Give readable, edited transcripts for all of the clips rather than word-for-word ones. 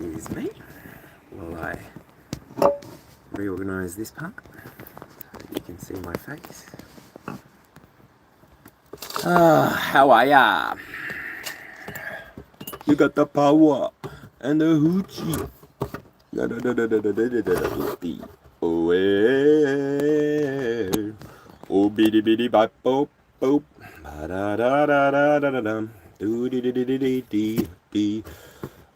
Excuse me while I reorganize this part so you can see my face. How are ya? You got the power and the hoochie. Oh, oh, bitty bitty bop boop boop. Ba da da da da da da dum. Do di di di di di di di.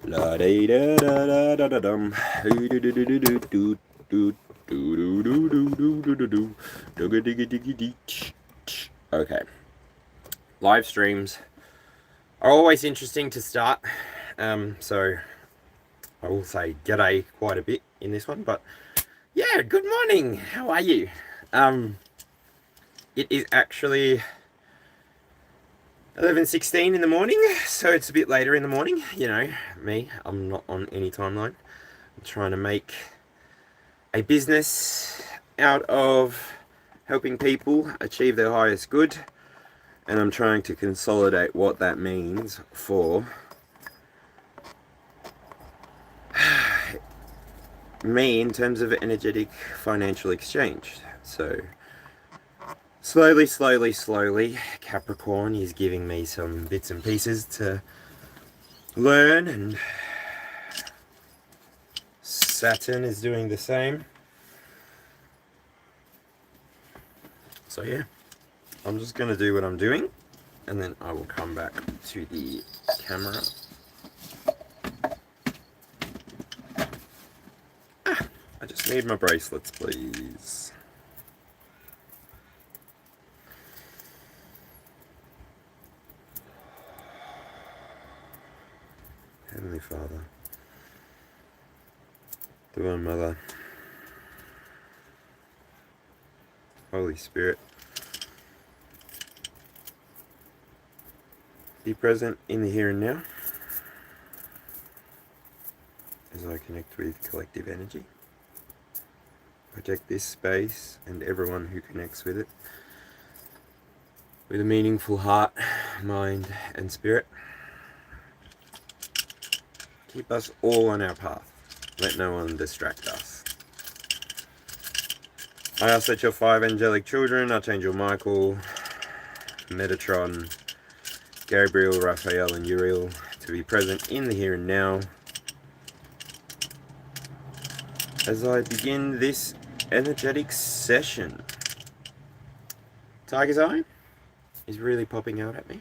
La da da da da da da dum. Do do do do do do do do do do do do do do do. Dugga digga diggy dee. Okay. Live streams are always interesting to start. So I will say g'day quite a bit in this one, but yeah, good morning. How are you? It is actually 11:16 in the morning, so it's a bit later in the morning. You know, me, I'm not on any timeline. I'm trying to make a business out of helping people achieve their highest good, and I'm trying to consolidate what that means for me in terms of energetic financial exchange. So slowly, Capricorn is giving me some bits and pieces to learn, and Saturn is doing the same. So yeah, I'm just going to do what I'm doing, and then I will come back to the camera. I just need my bracelets, please. Heavenly Father, Divine Mother, Holy Spirit, be present in the here and now as I connect with collective energy. Protect this space and everyone who connects with it with a meaningful heart, mind, and spirit. Keep us all on our path. Let no one distract us. I ask that your 5 angelic children, Archangel Michael, Metatron, Gabriel, Raphael, and Uriel, to be present in the here and now as I begin this energetic session. Tiger's Eye is really popping out at me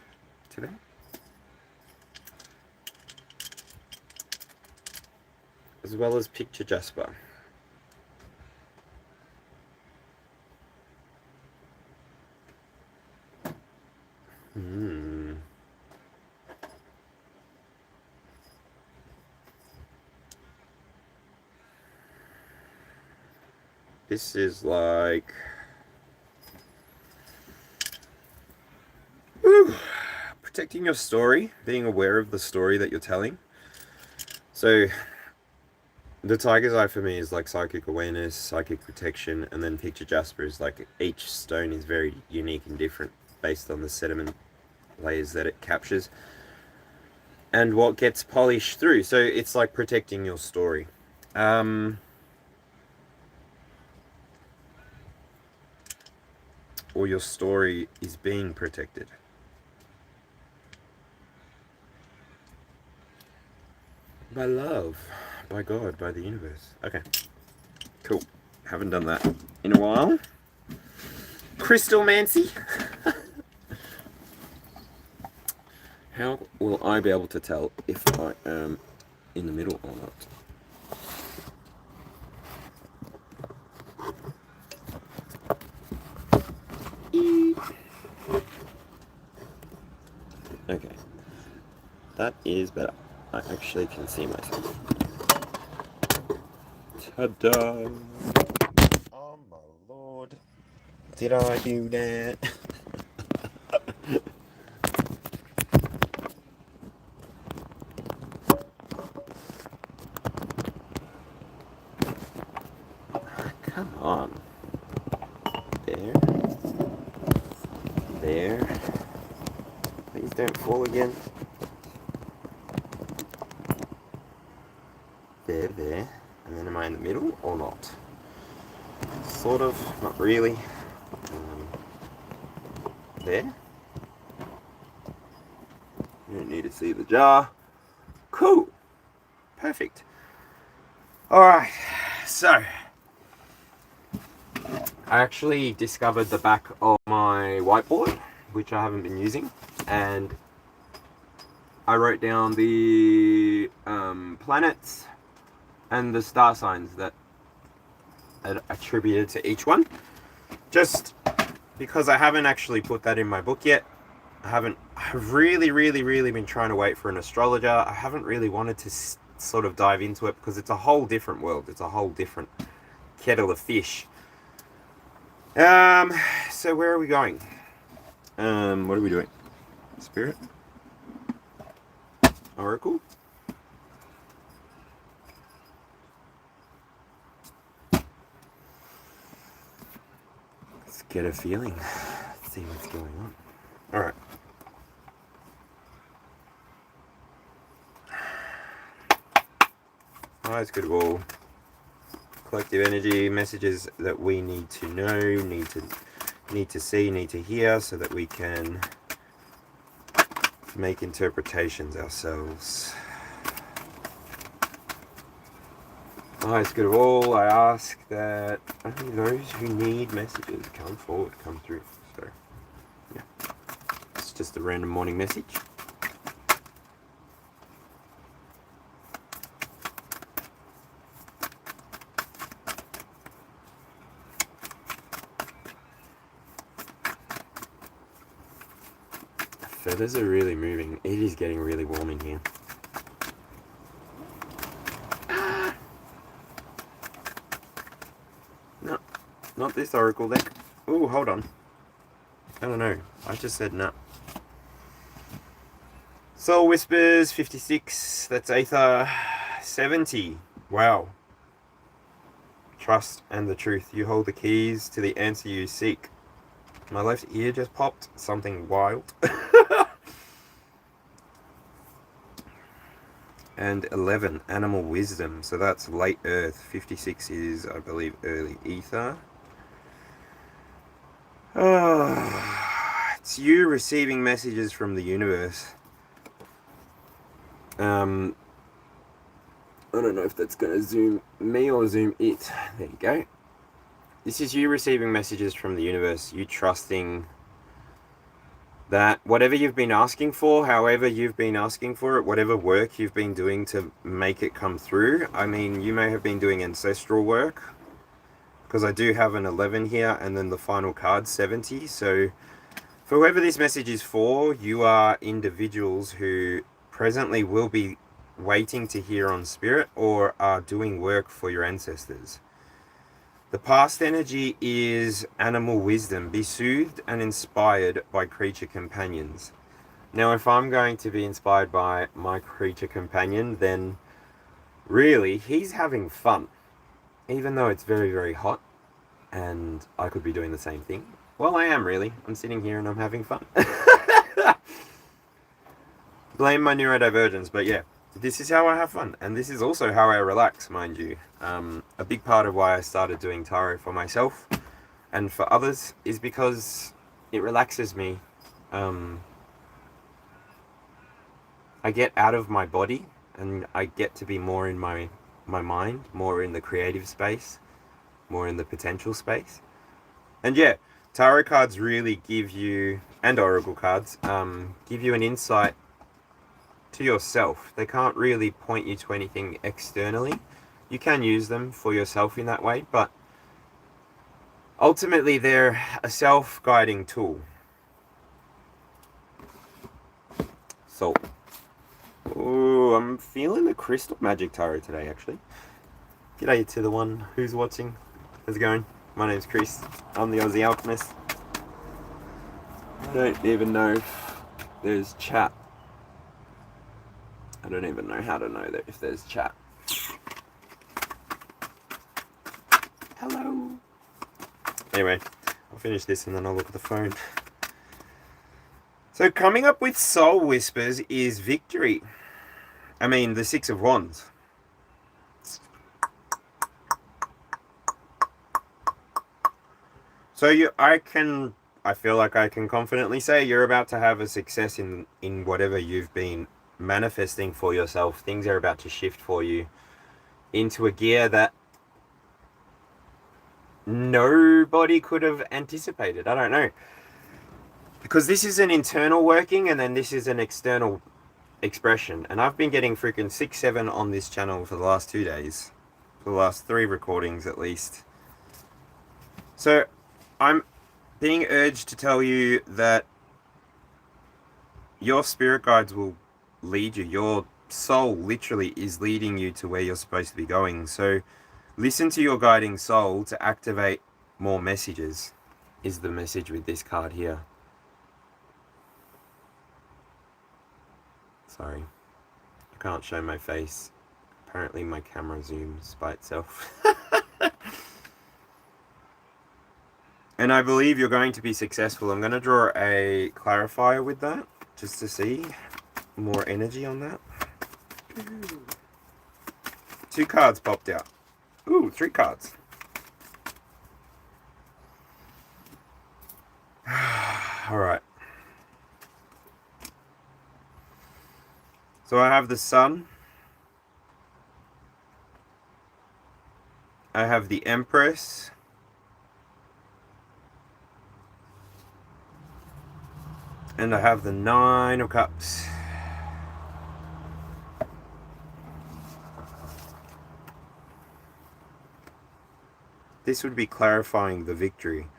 today. As well as Picture Jasper. This is like protecting your story, being aware of the story that you're telling. So the Tiger's Eye for me is like psychic awareness, psychic protection, and then Picture Jasper is like each stone is very unique and different based on the sediment layers that it captures and what gets polished through. So it's like protecting your story. Or your story is being protected. By love, by God, by the universe. Okay, cool. Haven't done that in a while. Crystalmancy. How will I be able to tell if I am in the middle or not? Okay, that is better. I actually can see myself. Ta-da! Oh my lord. Did I do that? Come on. There. There. Please don't fall again. there. And then am I in the middle or not? Sort of, not really. There. You don't need to see the jar. Cool. Perfect. Alright, so I actually discovered the back of my whiteboard, which I haven't been using, and I wrote down the planets and the star signs that are attributed to each one, just because I haven't actually put that in my book yet. I've really been trying to wait for an astrologer. I haven't really wanted to sort of dive into it because it's a whole different world. It's a whole different kettle of fish. So where are we going? What are we doing? Spirit? Oracle? Let's get a feeling. Let's see what's going on. Alright. Highest good of all. Collective energy, messages that we need to know, need to see, need to hear, so that we can make interpretations ourselves. Highest good of all, I ask that only those who need messages come forward, come through. So, yeah. It's just a random morning message. Feathers are really moving. It is getting really warm in here. No, not this oracle deck. Oh, hold on. I don't know. I just said no. Soul Whispers, 56. That's Aether, 70. Wow. Trust and the truth. You hold the keys to the answer you seek. My left ear just popped. Something wild. And 11, Animal Wisdom. So that's late Earth. 56 is, I believe, early Ether. It's you receiving messages from the universe. I don't know if that's going to zoom me or zoom it. There you go. This is you receiving messages from the universe. You trusting that whatever you've been asking for, however you've been asking for it, whatever work you've been doing to make it come through. I mean, you may have been doing ancestral work, because I do have an 11 here, and then the final card, 70. So for whoever this message is for, you are individuals who presently will be waiting to hear on spirit, or are doing work for your ancestors. The past energy is animal wisdom. Be soothed and inspired by creature companions. Now, if I'm going to be inspired by my creature companion, then really, he's having fun. Even though it's very hot, and I could be doing the same thing. Well, I am really. I'm sitting here and I'm having fun. Blame my neurodivergence, but yeah. This is how I have fun, and this is also how I relax, mind you. A big part of why I started doing tarot for myself and for others is because it relaxes me. I get out of my body, and I get to be more in my mind, more in the creative space, more in the potential space. And yeah, tarot cards really give you, and oracle cards, give you an insight to yourself. They can't really point you to anything externally. You can use them for yourself in that way, but ultimately they're a self-guiding tool. So, ooh, I'm feeling the crystal magic tarot today, actually. G'day to the one who's watching. How's it going? My name's Chris. I'm the Aussie Alchemist. I don't even know if there's chat. I don't even know how to know that if there's chat. Hello. Anyway, I'll finish this and then I'll look at the phone. So coming up with Soul Whispers is victory. I mean, the Six of Wands. So I feel like I can confidently say you're about to have a success in whatever you've been manifesting for yourself. Things are about to shift for you into a gear that nobody could have anticipated. I don't know. Because this is an internal working and then this is an external expression. And I've been getting freaking 6, 7 on this channel for the last 2 days. For the last 3 recordings at least. So I'm being urged to tell you that your spirit guides will lead you. Your soul literally is leading you to where you're supposed to be going. So listen to your guiding soul to activate more messages, is the message with this card here. Sorry, I can't show my face. Apparently my camera zooms by itself. And I believe you're going to be successful. I'm going to draw a clarifier with that, just to see more energy on that. 2 cards popped out. Ooh, 3 cards. Alright. So I have the Sun. I have the Empress. And I have the 9 of Cups. This would be clarifying the victory.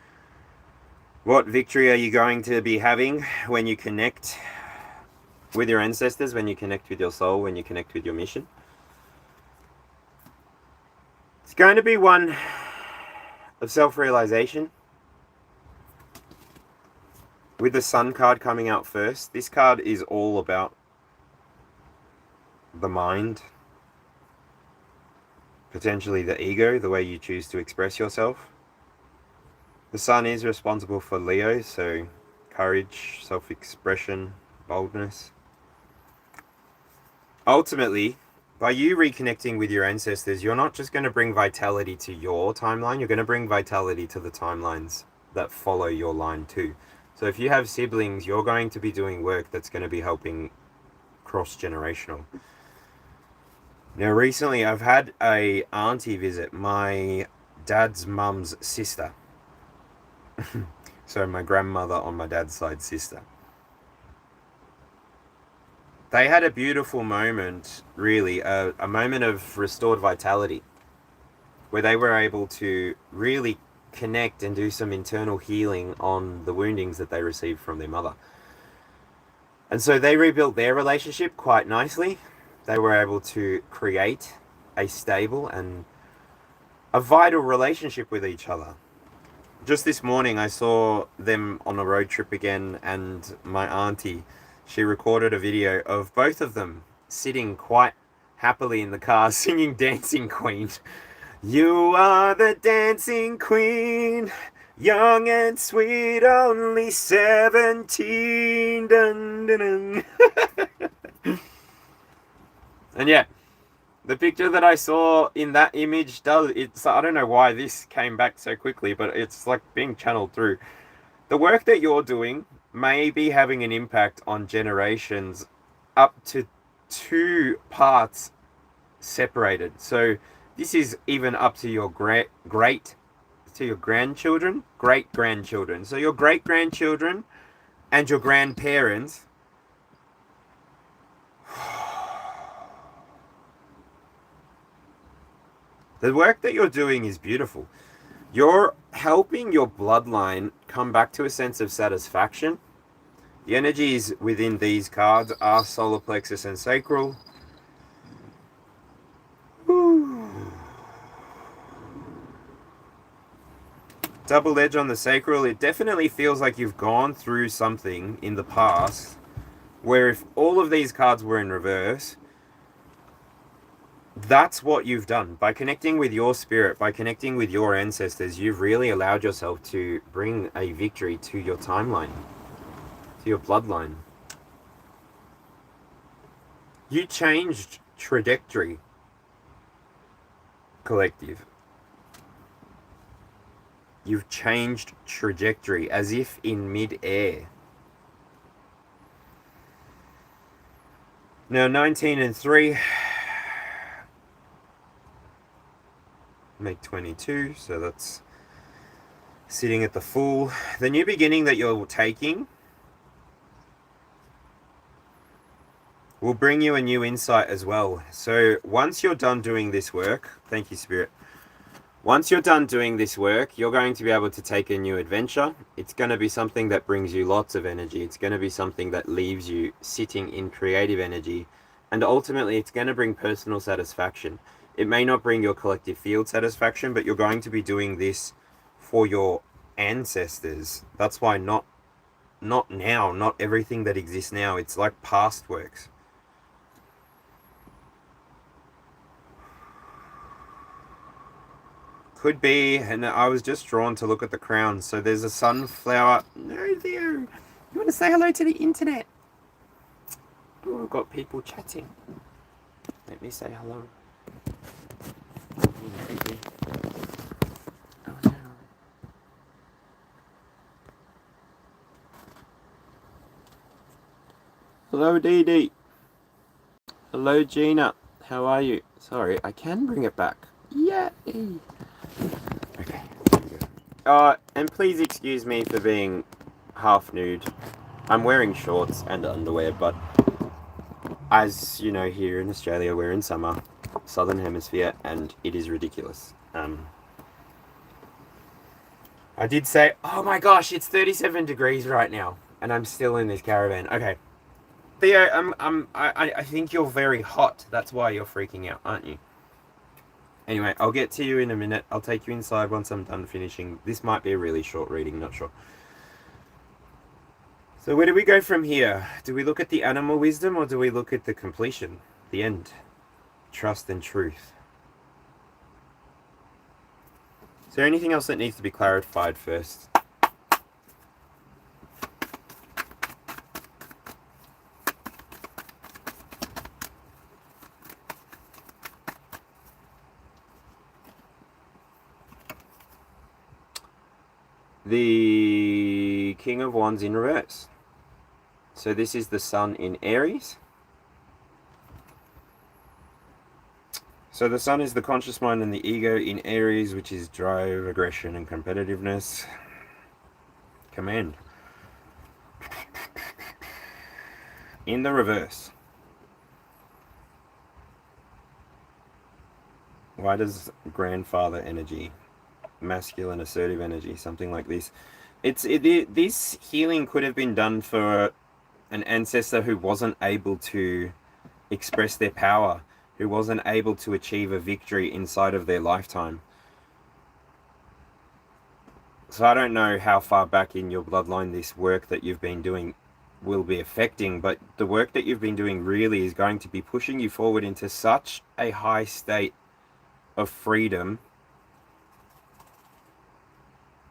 What victory are you going to be having when you connect with your ancestors, when you connect with your soul, when you connect with your mission? It's going to be one of self-realization. With the Sun card coming out first, this card is all about the mind, potentially the ego, the way you choose to express yourself. The Sun is responsible for Leo, so courage, self-expression, boldness. Ultimately, by you reconnecting with your ancestors, you're not just going to bring vitality to your timeline, you're going to bring vitality to the timelines that follow your line too. So if you have siblings, you're going to be doing work that's going to be helping cross-generational. Now recently I've had a auntie visit, my dad's mum's sister. So my grandmother on my dad's side sister. They had a beautiful moment, really, a moment of restored vitality, where they were able to really connect and do some internal healing on the woundings that they received from their mother. And so they rebuilt their relationship quite nicely. They were able to create a stable and a vital relationship with each other. Just this morning I saw them on a road trip again, and my auntie, she recorded a video of both of them sitting quite happily in the car singing Dancing Queen. You are the dancing queen, young and sweet, only 17. Dun, dun, dun. And yeah, the picture that I saw in that image I don't know why this came back so quickly, but it's like being channeled through. The work that you're doing may be having an impact on generations up to 2 parts separated. So this is even up to your grandchildren, great-grandchildren. So your great-grandchildren and your grandparents. The work that you're doing is beautiful. You're helping your bloodline come back to a sense of satisfaction. The energies within these cards are solar plexus and sacral. Double edge on the sacral. It definitely feels like you've gone through something in the past where if all of these cards were in reverse, that's what you've done. By connecting with your spirit, by connecting with your ancestors, you've really allowed yourself to bring a victory to your timeline, to your bloodline. You changed trajectory, collective. You've changed trajectory as if in mid-air. Now 19 and 3 make 22, so that's sitting at the full. The new beginning that you're taking will bring you a new insight as well. So once you're done doing this work, thank you, Spirit. Once you're done doing this work, you're going to be able to take a new adventure. It's going to be something that brings you lots of energy. It's going to be something that leaves you sitting in creative energy. And ultimately, it's going to bring personal satisfaction. It may not bring your collective field satisfaction, but you're going to be doing this for your ancestors. That's why not now, not everything that exists now. It's like past works. Could be, and I was just drawn to look at the crown. So there's a sunflower. No, Theo. You want to say hello to the internet? Oh, I've got people chatting. Let me say hello. Oh, no. Hello, Dee Dee. Hello, Gina. How are you? Sorry, I can bring it back. Yay! Okay. And please excuse me for being half nude. I'm wearing shorts and underwear, but as you know, here in Australia, we're in summer, southern hemisphere, and it is ridiculous. I did say, oh my gosh, it's 37 degrees right now, and I'm still in this caravan. Okay. Theo, I think you're very hot. That's why you're freaking out, aren't you? Anyway, I'll get to you in a minute. I'll take you inside once I'm done finishing. This might be a really short reading, not sure. So where do we go from here? Do we look at the animal wisdom, or do we look at the completion, the end, trust and truth? Is there anything else that needs to be clarified first? The King of Wands in reverse. So this is the Sun in Aries. So the Sun is the conscious mind and the ego in Aries, which is drive, aggression, and competitiveness. Command. In the reverse. Why does grandfather energy, masculine assertive energy, something like this? This healing could have been done for an ancestor who wasn't able to express their power, who wasn't able to achieve a victory inside of their lifetime. So I don't know how far back in your bloodline this work that you've been doing will be affecting, but the work that you've been doing really is going to be pushing you forward into such a high state of freedom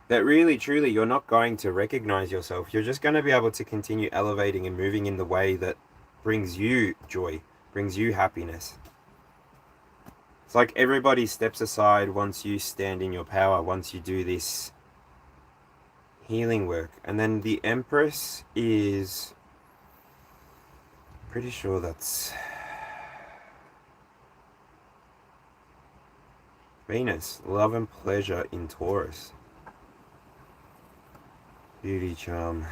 that really, truly, you're not going to recognize yourself. You're just going to be able to continue elevating and moving in the way that brings you joy, brings you happiness. It's like everybody steps aside once you stand in your power, once you do this healing work. And then the Empress is, pretty sure that's Venus, love and pleasure in Taurus. Beauty, charm,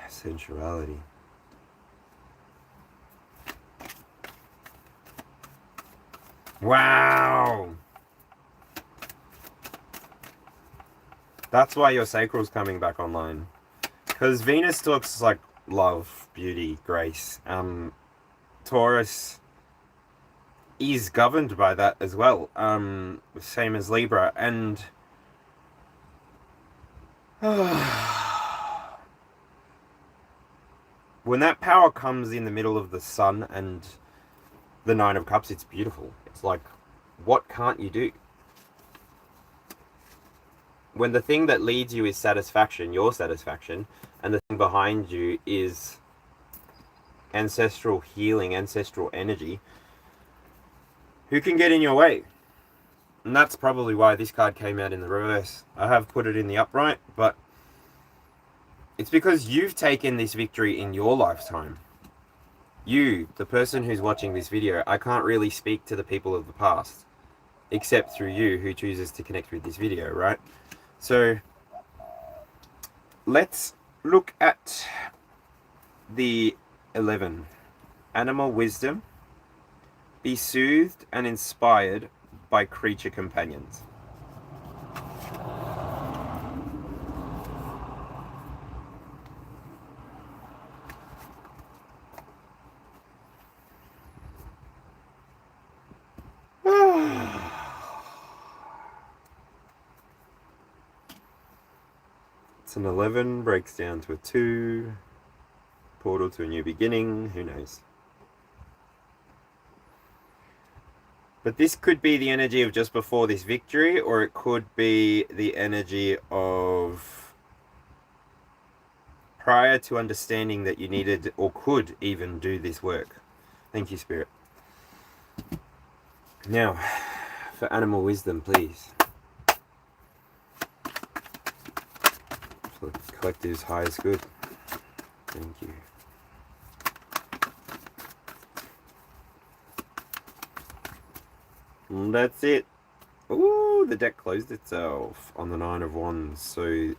sensuality. Wow! That's why your sacral's coming back online. Because Venus talks like love, beauty, grace. Taurus is governed by that as well. Same as Libra. And when that power comes in the middle of the Sun and the Nine of Cups, it's beautiful. It's like, what can't you do? When the thing that leads you is satisfaction, your satisfaction, and the thing behind you is ancestral healing, ancestral energy, who can get in your way? And that's probably why this card came out in the reverse. I have put it in the upright, but it's because you've taken this victory in your lifetime. You, the person who's watching this video, I can't really speak to the people of the past, except through you who chooses to connect with this video, right? So let's look at the 11. Animal wisdom. Be soothed and inspired by creature companions. It's an 11, breaks down to a 2. Portal to a new beginning, who knows? But this could be the energy of just before this victory, or it could be the energy of prior to understanding that you needed or could even do this work. Thank you, Spirit. Now, for animal wisdom, please. For the collective's highest good. Thank you. And that's it. Ooh, the deck closed itself on the 9 of Wands. So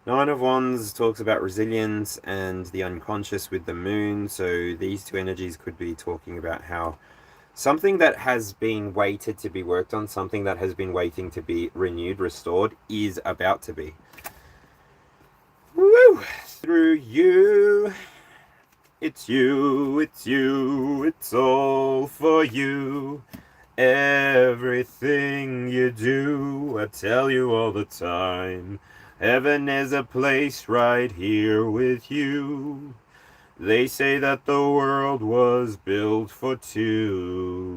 9 of Wands talks about resilience and the unconscious with the moon. So these two energies could be talking about how something that has been waited to be worked on, something that has been waiting to be renewed, restored, is about to be. Woo! Through you. It's you, it's you, it's all for you. Everything you do, I tell you all the time. Heaven is a place right here with you. They say that the world was built for two.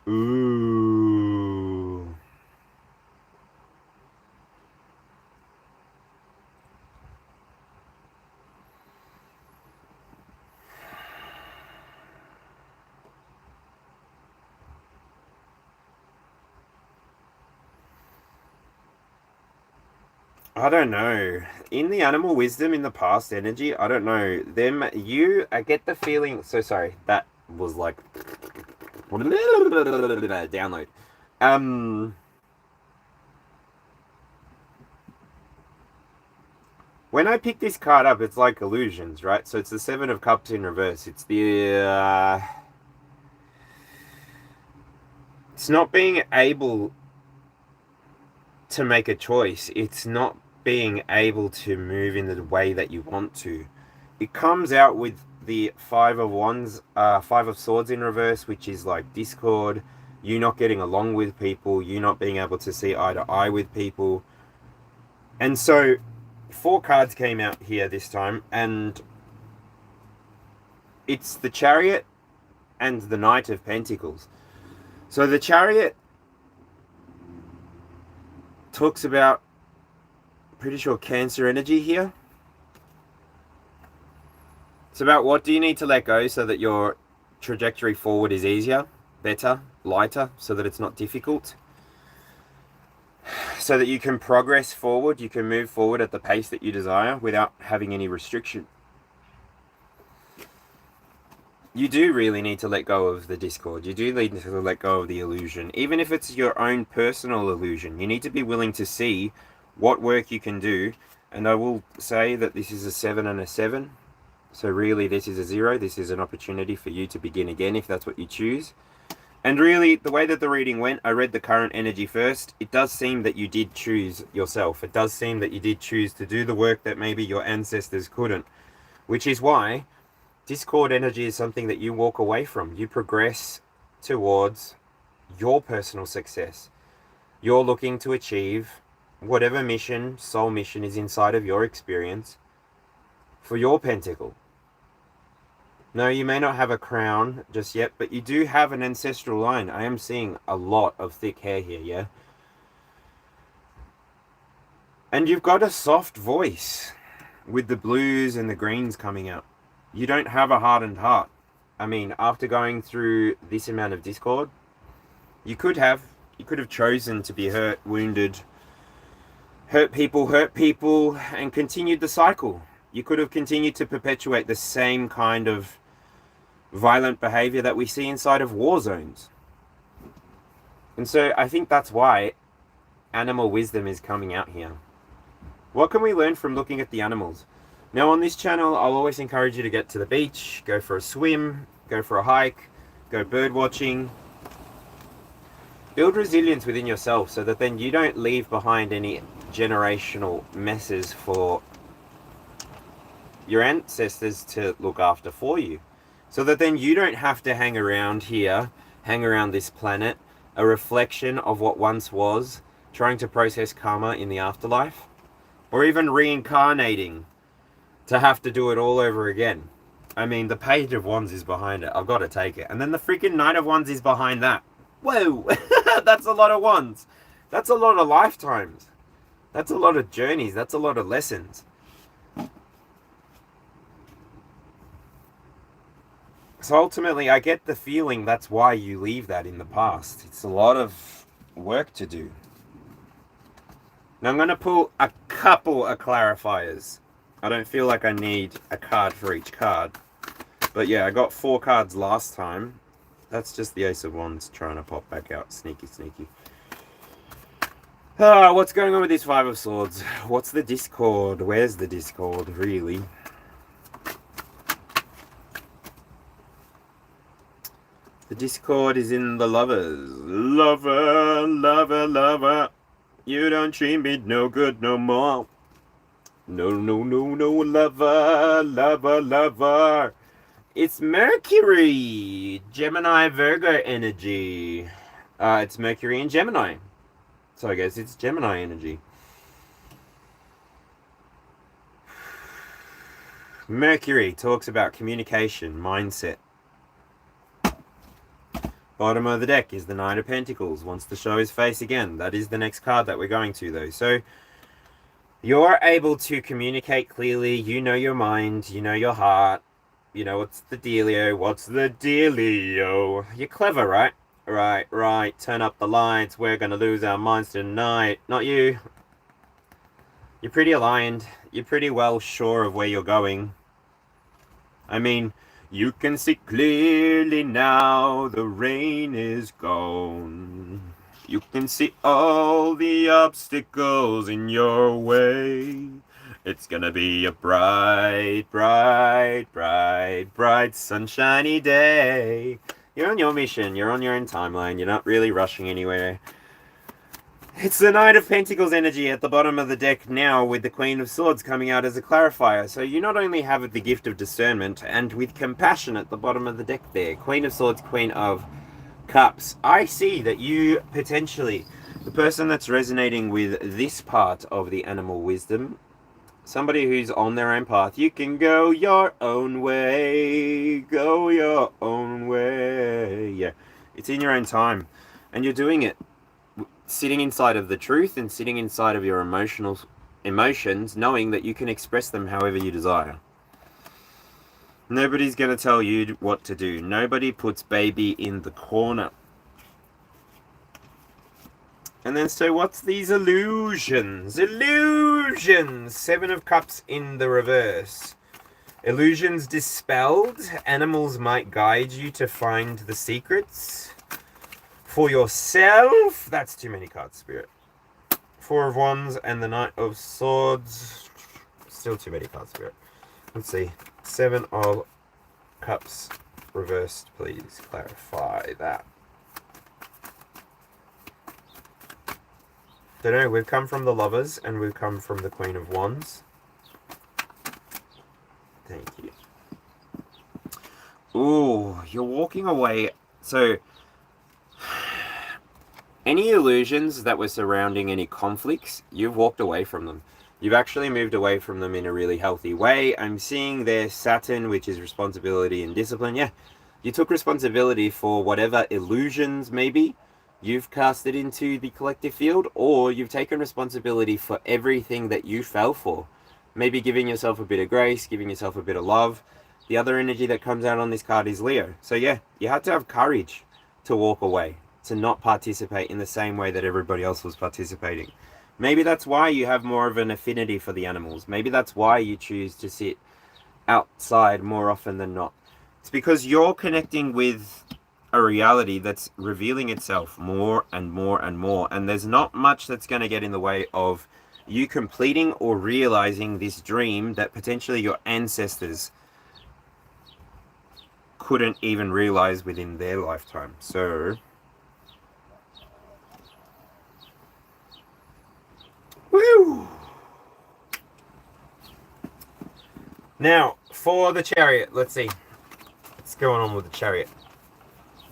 Ooh. I don't know. In the animal wisdom, in the past energy, I don't know. I get the feeling, so sorry, that was like, download. When I pick this card up, it's like illusions, right? So it's the 7 of Cups in reverse. It's the, it's not being able to make a choice. It's not being able to move in the way that you want to. It comes out with the 5 of Wands, 5 of Swords in reverse, which is like discord, you not getting along with people, you not being able to see eye to eye with people. And so 4 cards came out here this time, and it's the Chariot and the Knight of Pentacles. So the Chariot talks about, pretty sure, Cancer energy here. It's about what do you need to let go so that your trajectory forward is easier, better, lighter, so that it's not difficult. So that you can progress forward, you can move forward at the pace that you desire without having any restriction. You do really need to let go of the discord. You do need to let go of the illusion. Even if it's your own personal illusion, you need to be willing to see what work you can do. And I will say that this is a 7 and a 7. So really this is a 0. This is an opportunity for you to begin again if that's what you choose. And really, the way that the reading went, I read the current energy first. It does seem that you did choose yourself. It does seem that you did choose to do the work that maybe your ancestors couldn't. Which is why discord energy is something that you walk away from. You progress towards your personal success. You're looking to achieve whatever mission, soul mission is inside of your experience for your pentacle. No, you may not have a crown just yet, but you do have an ancestral line. I am seeing a lot of thick hair here, yeah? And you've got a soft voice with the blues and the greens coming out. You don't have a hardened heart. I mean, after going through this amount of discord, you could have chosen to be hurt, wounded, hurt people, and continued the cycle. You could have continued to perpetuate the same kind of violent behavior that we see inside of war zones. And so I think that's why animal wisdom is coming out here. What can we learn from looking at the animals? Now on this channel, I'll always encourage you to get to the beach, go for a swim, go for a hike, go bird watching. Build resilience within yourself so that then you don't leave behind any generational messes for your ancestors to look after for you. So that then you don't have to hang around here, hang around this planet, a reflection of what once was, trying to process karma in the afterlife, or even reincarnating to have to do it all over again. I mean, the Page of Wands is behind it. I've got to take it. And then the freaking Knight of Wands is behind that. Whoa! That's a lot of wands. That's a lot of lifetimes. That's a lot of journeys. That's a lot of lessons. So ultimately, I get the feeling that's why you leave that in the past. It's a lot of work to do. Now I'm going to pull a couple of clarifiers. I don't feel like I need a card for each card. But yeah, I got 4 cards last time. That's just the Ace of Wands trying to pop back out. Sneaky, sneaky. What's going on with this 5 of Swords? What's the discord? Where's the discord, really? The discord is in the lovers. Lover, lover, lover. You don't treat me no good no more. No, no, no, no, lover, lover, lover. It's Mercury. Gemini, Virgo energy. It's Mercury and Gemini. So I guess it's Gemini energy. Mercury talks about communication, mindset. Bottom of the deck is the Nine of Pentacles. Wants to show his face again. That is the next card that we're going to, though. So you're able to communicate clearly. You know your mind. You know your heart. You know what's the dealio. What's the dealio? You're clever, right? Right. Turn up the lights. We're going to lose our minds tonight. Not you. You're pretty aligned. You're pretty well sure of where you're going. I mean, you can see clearly now the rain is gone. You can see all the obstacles in your way. It's gonna be a bright, bright, bright, bright, sunshiny day. You're on your mission. You're on your own timeline. You're not really rushing anywhere. It's the Knight of Pentacles energy at the bottom of the deck now with the Queen of Swords coming out as a clarifier. So you not only have the gift of discernment and with compassion at the bottom of the deck there. Queen of Swords, Queen of Cups. I see that you potentially, the person that's resonating with this part of the animal wisdom, somebody who's on their own path, you can go your own way. Go your own way. Yeah, it's in your own time. And you're doing it sitting inside of the truth and sitting inside of your emotions, knowing that you can express them however you desire. Nobody's going to tell you what to do. Nobody puts baby in the corner. And then, so what's these illusions? Illusions! 7 of Cups in the reverse. Illusions dispelled. Animals might guide you to find the secrets. For yourself, that's too many cards, Spirit. 4 of Wands and the Knight of Swords. Still too many cards, Spirit. Let's see. 7 of Cups reversed, please clarify that. Don't know, we've come from the Lovers and we've come from the Queen of Wands. Thank you. Ooh, you're walking away. So any illusions that were surrounding any conflicts, you've walked away from them. You've actually moved away from them in a really healthy way. I'm seeing there Saturn, which is responsibility and discipline. Yeah, you took responsibility for whatever illusions maybe you've cast it into the collective field, or you've taken responsibility for everything that you fell for. Maybe giving yourself a bit of grace, giving yourself a bit of love, The other energy that comes out on this card is Leo. So yeah, you had to have courage to walk away, to not participate in the same way that everybody else was participating. Maybe that's why you have more of an affinity for the animals. Maybe that's why you choose to sit outside more often than not. It's because you're connecting with a reality that's revealing itself more and more and more. And there's not much that's going to get in the way of you completing or realizing this dream that potentially your ancestors couldn't even realize within their lifetime. So, woo! Now, for the Chariot, let's see. What's going on with the Chariot?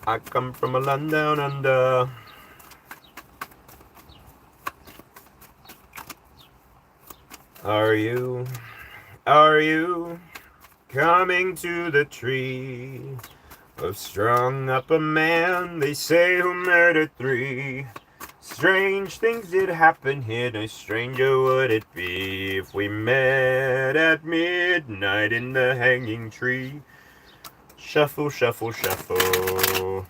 I come from a land down under. Are you coming to the tree of strung up a man, they say, who murdered 3? Strange things did happen here, no stranger would it be if we met at midnight in the hanging tree. Shuffle, shuffle, shuffle.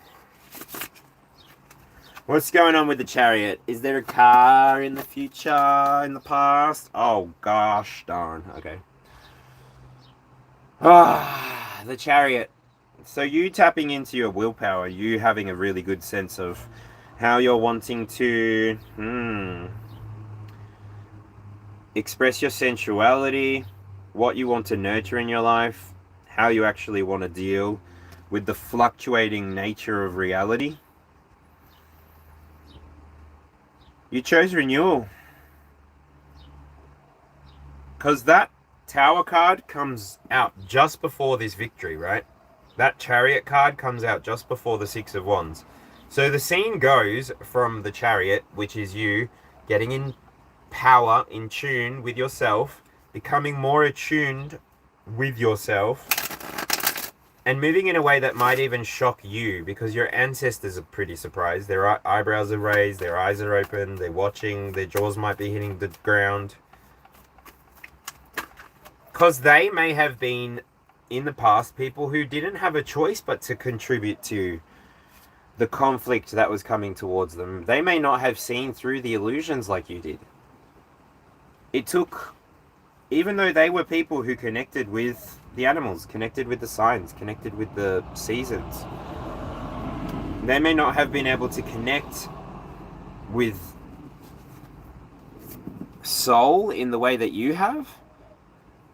What's going on with the Chariot? Is there a car in the future, in the past? Oh, gosh darn. Okay. Ah, the Chariot. So you tapping into your willpower, you having a really good sense of how you're wanting to express your sensuality, what you want to nurture in your life, how you actually want to deal with the fluctuating nature of reality. You chose renewal. Because that Tower card comes out just before this victory, right? That Chariot card comes out just before the 6 of Wands. So the scene goes from the Chariot, which is you getting in power, in tune with yourself, becoming more attuned with yourself, and moving in a way that might even shock you, because your ancestors are pretty surprised. Their eyebrows are raised, their eyes are open, they're watching, their jaws might be hitting the ground. Because they may have been, in the past, people who didn't have a choice but to contribute to the conflict that was coming towards them. They may not have seen through the illusions like you did. It took, even though they were people who connected with the animals, connected with the signs, connected with the seasons, they may not have been able to connect with soul in the way that you have.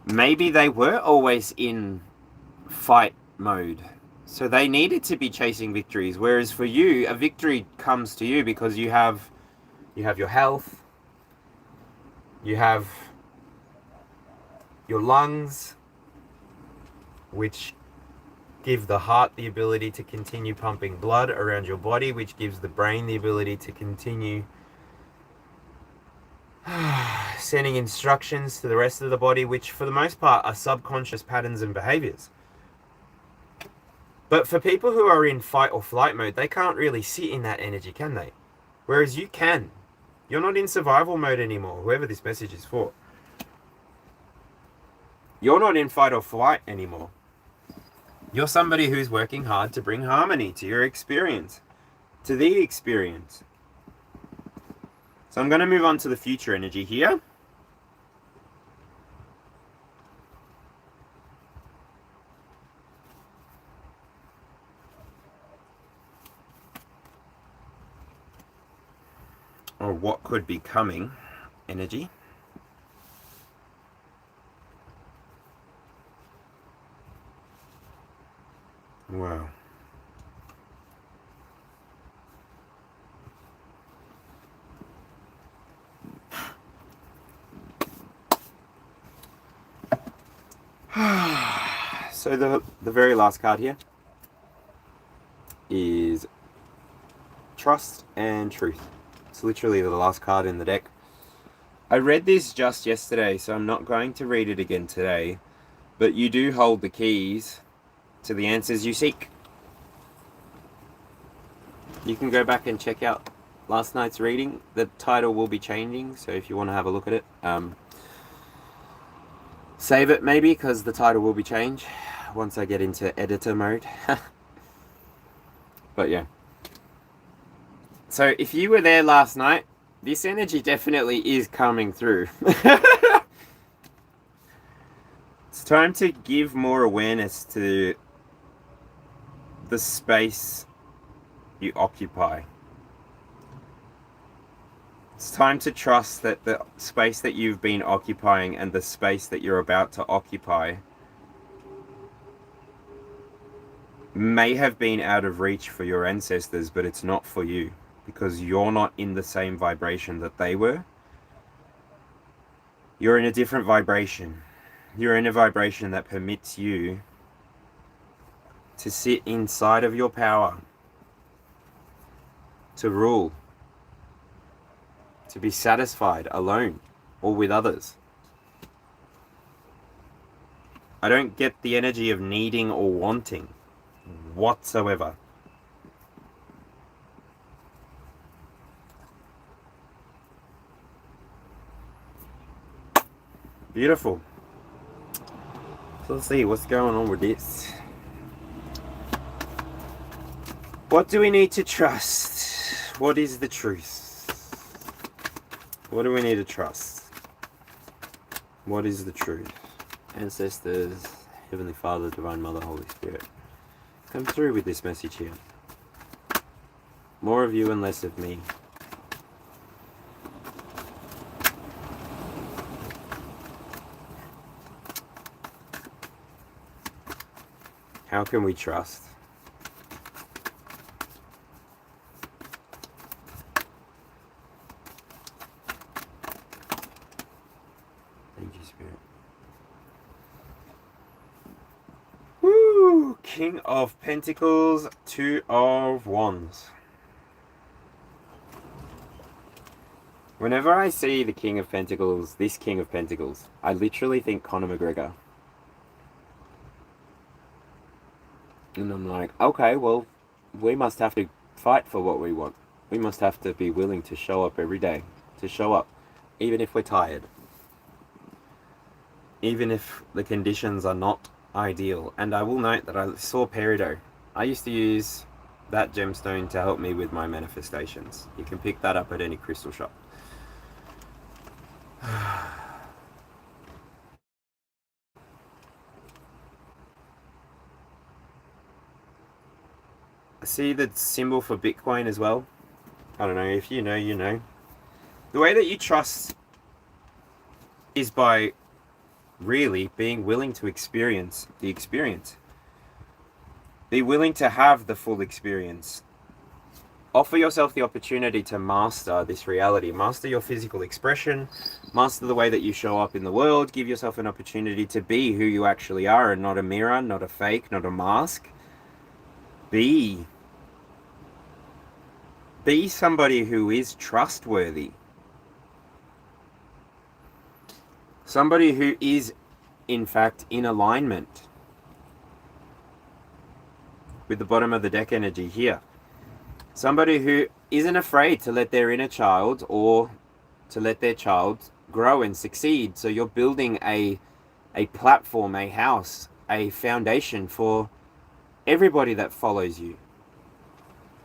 Maybe they were always in fight mode, so they needed to be chasing victories. Whereas for you, a victory comes to you because you have your health, you have your lungs, which give the heart the ability to continue pumping blood around your body, which gives the brain the ability to continue sending instructions to the rest of the body, which for the most part are subconscious patterns and behaviors. But for people who are in fight or flight mode, they can't really sit in that energy, can they? Whereas you can. You're not in survival mode anymore, whoever this message is for. You're not in fight or flight anymore. You're somebody who's working hard to bring harmony to your experience, to the experience. So I'm going to move on to the future energy here. Or what could be coming energy. Wow. So the very last card here is Trust and Truth. It's literally the last card in the deck. I read this just yesterday, so I'm not going to read it again today. But you do hold the keys to the answers you seek. You can go back and check out last night's reading. The title will be changing, so if you want to have a look at it, save it maybe, because the title will be changed. once I get into editor mode. But yeah. So if you were there last night, this energy definitely is coming through. It's time to give more awareness to the space you occupy. It's time to trust that the space that you've been occupying and the space that you're about to occupy may have been out of reach for your ancestors, but it's not for you, because you're not in the same vibration that they were. You're in a different vibration. You're in a vibration that permits you to sit inside of your power, to rule, to be satisfied alone or with others. I don't get the energy of needing or wanting whatsoever. Beautiful. So let's see what's going on with this. What do we need to trust? What is the truth? What do we need to trust? What is the truth? Ancestors, Heavenly Father, Divine Mother, Holy Spirit, come through with this message here. More of you and less of me. How can we trust? Thank you, Spirit. Woo! King of Pentacles, Two of Wands. Whenever I see the King of Pentacles, this King of Pentacles, I literally think Conor McGregor. And I'm like, okay, well, we must have to fight for what we want. We must have to be willing to show up every day. To show up, even if we're tired. Even if the conditions are not ideal. And I will note that I saw peridot. I used to use that gemstone to help me with my manifestations. You can pick that up at any crystal shop. I see the symbol for Bitcoin as well. I don't know, if you know, you know. The way that you trust is by really being willing to experience the experience. Be willing to have the full experience. Offer yourself the opportunity to master this reality. Master your physical expression. Master the way that you show up in the world. Give yourself an opportunity to be who you actually are, and not a mirror, not a fake, not a mask. Be somebody who is trustworthy. Somebody who is, in fact, in alignment with the bottom of the deck energy here. Somebody who isn't afraid to let their inner child, or to let their child grow and succeed. So you're building a platform, a house, a foundation for everybody that follows you.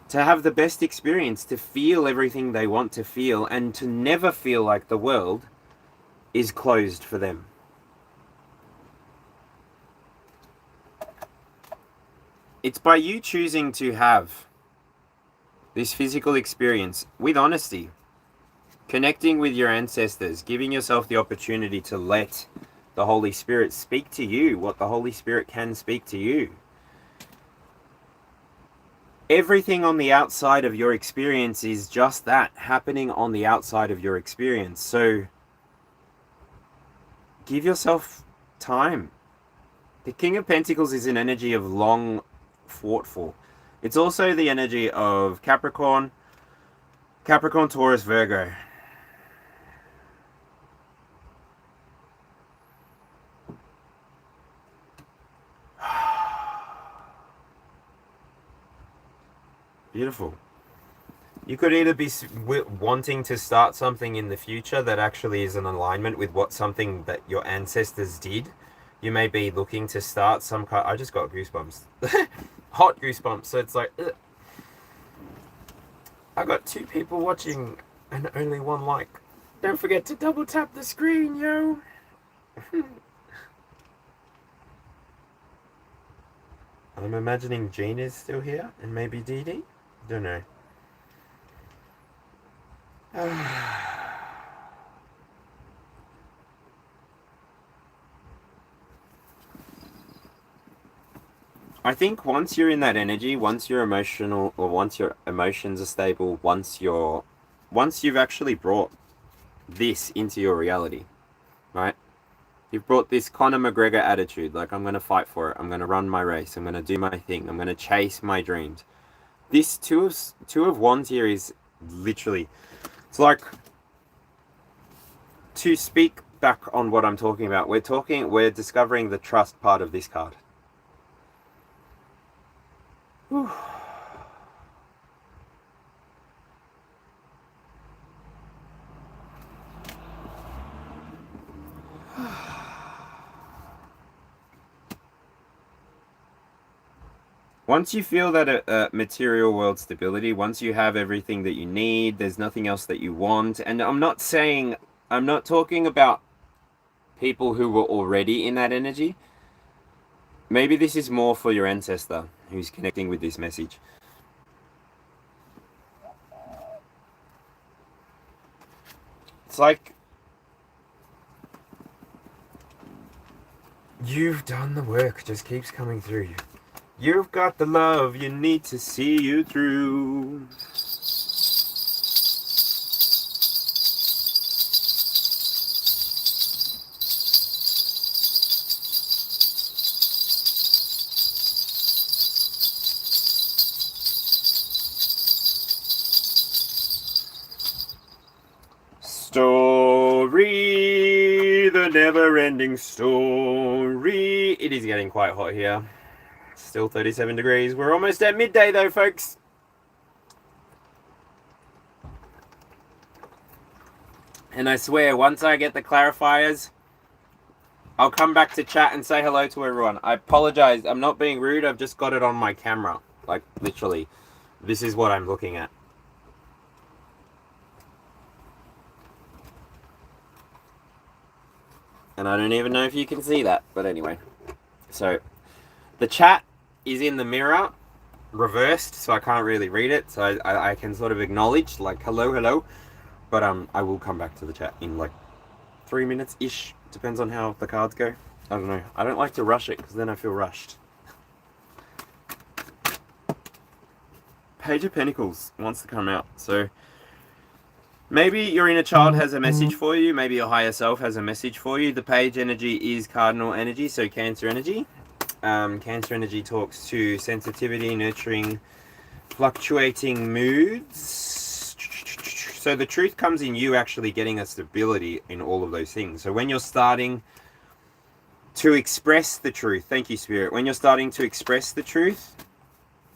To have the best experience, to feel everything they want to feel, and to never feel like the world is closed for them. It's by you choosing to have this physical experience with honesty, connecting with your ancestors, giving yourself the opportunity to let the Holy Spirit speak to you what the Holy Spirit can speak to you. Everything on the outside of your experience is just that, happening on the outside of your experience. So give yourself time. The King of Pentacles is an energy of long fought for. It's also the energy of Capricorn, Taurus, Virgo. Beautiful. You could either be wanting to start something in the future that actually is in alignment with what something that your ancestors did. you may be looking to start some kind... I just got goosebumps. Hot goosebumps. So it's like... Ugh. I got 2 people watching and only 1 like. Don't forget to double tap the screen, yo. I'm imagining Jean is still here and maybe Dee Dee. Don't know. I think once you're in that energy, once you're emotional, or once your emotions are stable, once you've actually brought this into your reality, right? You've brought this Conor McGregor attitude, like, I'm going to fight for it, I'm going to run my race, I'm going to do my thing, I'm going to chase my dreams. This two of Wands here is literally, it's like, to speak back on what I'm talking about, we're discovering the trust part of this card. Whew. Once you feel that material world stability, once you have everything that you need, there's nothing else that you want. And I'm not talking about people who were already in that energy. Maybe this is more for your ancestor who's connecting with this message. It's like you've done the work, it just keeps coming through you. You've got the love you need to see you through. Story, the never-ending story. It is getting quite hot here. Still 37 degrees. We're almost at midday though, folks. And I swear, once I get the clarifiers, I'll come back to chat and say hello to everyone. I apologize. I'm not being rude. I've just got it on my camera. Like, literally. This is what I'm looking at. And I don't even know if you can see that. But anyway. So, the chat is in the mirror, reversed, so I can't really read it. So I can sort of acknowledge, like, hello. But I will come back to the chat in, like, 3 minutes-ish. Depends on how the cards go. I don't know. I don't like to rush it, because then I feel rushed. Page of Pentacles wants to come out. So, maybe your inner child has a message for you. Maybe your higher self has a message for you. The page energy is cardinal energy, so Cancer energy. Cancer energy talks to sensitivity, nurturing, fluctuating moods. So the truth comes in you actually getting a stability in all of those things. So when you're starting to express the truth, thank you, Spirit. When you're starting to express the truth,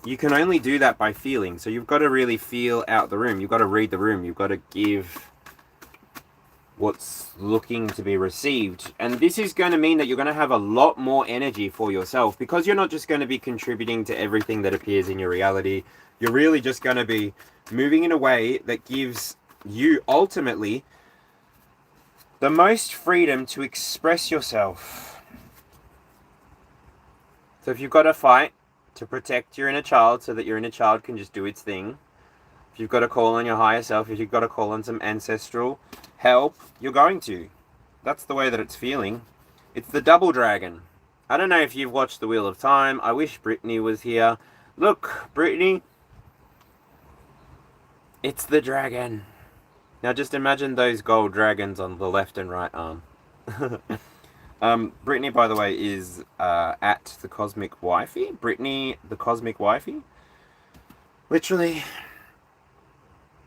you can only do that by feeling. So you've got to really feel out the room. You've got to read the room. You've got to give what's looking to be received. And this is going to mean that you're going to have a lot more energy for yourself, because you're not just going to be contributing to everything that appears in your reality. You're really just going to be moving in a way that gives you ultimately the most freedom to express yourself. So if you've got to fight to protect your inner child so that your inner child can just do its thing, if you've got to call on your higher self, if you've got to call on some ancestral help, you're going to. That's the way that it's feeling. It's the double dragon. I don't know if you've watched The Wheel of Time. I wish Brittany was here. Look, Brittany. It's the dragon. Now just imagine those gold dragons on the left and right arm. Brittany, by the way, is at the Cosmic Wifey. Brittany, the Cosmic Wifey. Literally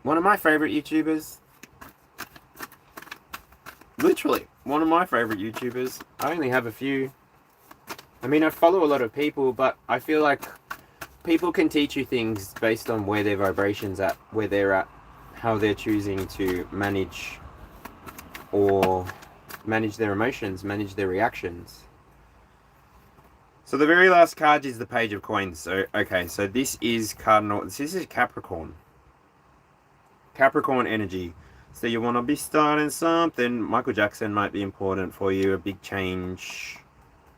one of my favorite YouTubers. Literally one of my favorite YouTubers. I only have a few. I mean, I follow a lot of people, but I feel like people can teach you things based on where their vibration's at, where they're at, how they're choosing to manage or manage their emotions, manage their reactions. So the very last card is the Page of Coins. So, okay, so this is Cardinal. This is Capricorn. Capricorn energy. So you want to be starting something. Michael Jackson might be important for you. A big change.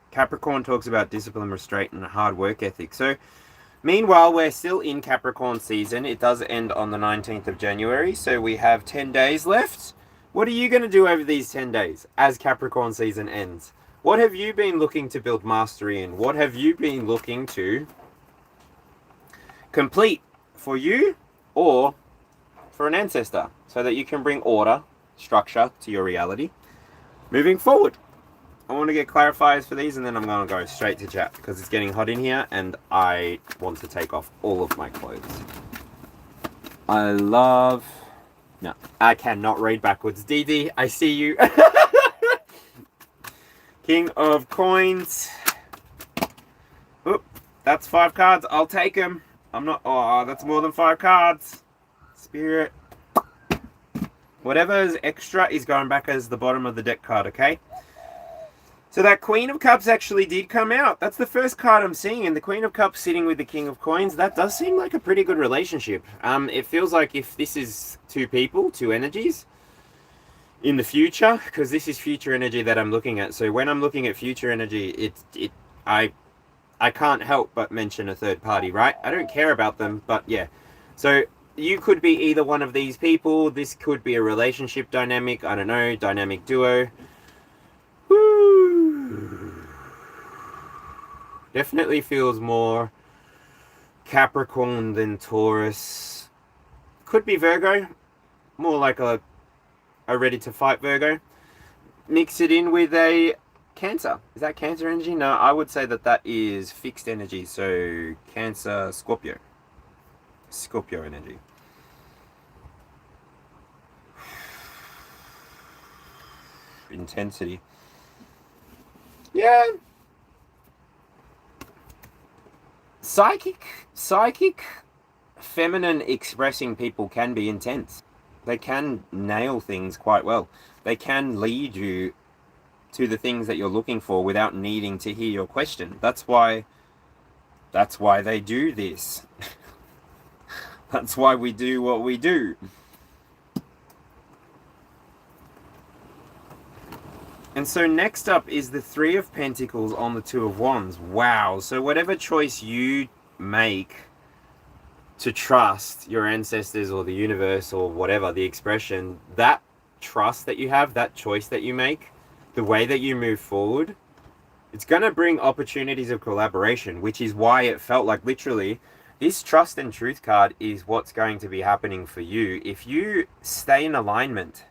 Capricorn talks about discipline, restraint, and hard work ethic. So, meanwhile, we're still in Capricorn season. It does end on the 19th of January. So we have 10 days left. What are you going to do over these 10 days as Capricorn season ends? What have you been looking to build mastery in? What have you been looking to complete for you or for an ancestor so that you can bring order, structure to your reality moving forward? I want to get clarifiers for these and then I'm going to go straight to chat because it's getting hot in here and I want to take off all of my clothes. No, I cannot read backwards. DD, I see you. King of Coins. Oop, that's 5 cards. I'll take them. I'm not... Oh, that's more than 5 cards. Spirit. Whatever is extra is going back as the bottom of the deck card, okay? So that Queen of Cups actually did come out. That's the first card I'm seeing. And the Queen of Cups sitting with the King of Coins, that does seem like a pretty good relationship. It feels like if this is 2 people, 2 energies, in the future, because this is future energy that I'm looking at. So when I'm looking at future energy, I can't help but mention a third party, right? I don't care about them, but yeah. So you could be either one of these people. This could be a relationship dynamic. I don't know, dynamic duo. Woo. Definitely feels more Capricorn than Taurus. Could be Virgo. More like a ready to fight Virgo. Mix it in with a Cancer. Is that Cancer energy? No, I would say that is fixed energy. So Cancer, Scorpio. Scorpio energy. Intensity. Yeah. Psychic, feminine expressing people can be intense. They can nail things quite well. They can lead you to the things that you're looking for without needing to hear your question. That's why they do this. That's why we do what we do. And so next up is the 3 of Pentacles on the 2 of Wands. Wow. So whatever choice you make to trust your ancestors or the universe or whatever, the expression, that trust that you have, that choice that you make, the way that you move forward, it's going to bring opportunities of collaboration, which is why it felt like literally this trust and truth card is what's going to be happening for you. If you stay in alignment,